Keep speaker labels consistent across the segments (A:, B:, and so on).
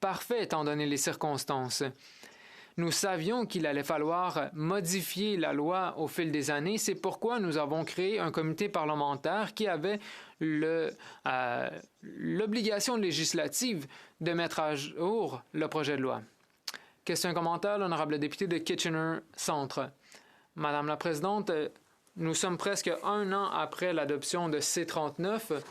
A: parfait étant donné les circonstances. Nous savions qu'il allait falloir modifier la loi au fil des années. C'est pourquoi nous avons créé un comité parlementaire qui avait l'obligation législative de mettre à jour le projet de loi. Question et commentaire, l'honorable député de Kitchener-Centre. Madame la Présidente, nous sommes presque un an après l'adoption de C-39.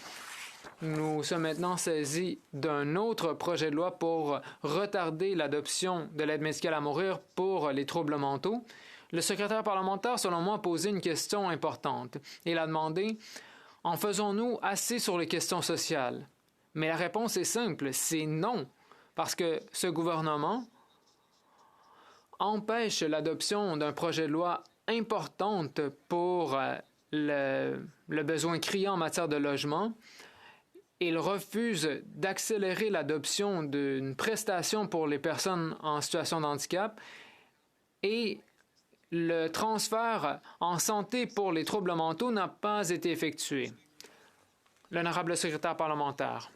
A: Nous sommes maintenant saisis d'un autre projet de loi pour retarder l'adoption de l'aide médicale à mourir pour les troubles mentaux. Le secrétaire parlementaire, selon moi, a posé une question importante. Il a demandé « En faisons-nous assez sur les questions sociales? » Mais la réponse est simple, c'est non, parce que ce gouvernement empêche l'adoption d'un projet de loi importante pour le besoin criant en matière de logement. Il refuse d'accélérer l'adoption d'une prestation pour les personnes en situation de handicap et le transfert en santé pour les troubles mentaux n'a pas été effectué. L'honorable secrétaire parlementaire.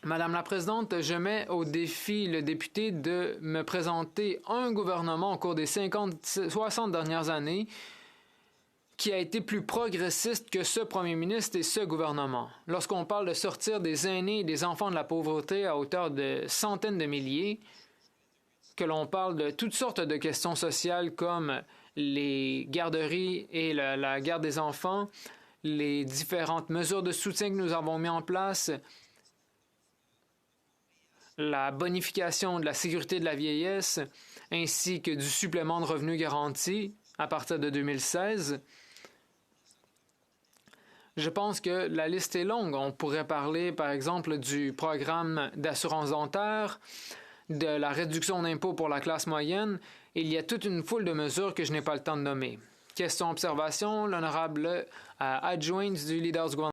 A: Madame la Présidente, je mets au défi le député de me présenter un gouvernement au cours des 60 dernières années qui a été plus progressiste que ce premier ministre et ce gouvernement. Lorsqu'on parle de sortir des aînés et des enfants de la pauvreté à hauteur de centaines de milliers, que l'on parle de toutes sortes de questions sociales comme les garderies et la garde des enfants, les différentes mesures de soutien que nous avons mis en place, la bonification de la sécurité de la vieillesse, ainsi que du supplément de revenu garanti à partir de 2016. Je pense que la liste est longue. On pourrait parler, par exemple, du programme d'assurance dentaire, de la réduction d'impôts pour la classe moyenne. Il y a toute une foule de mesures que je n'ai pas le temps de nommer. Question-observation, l'honorable adjointe du leader du gouvernement.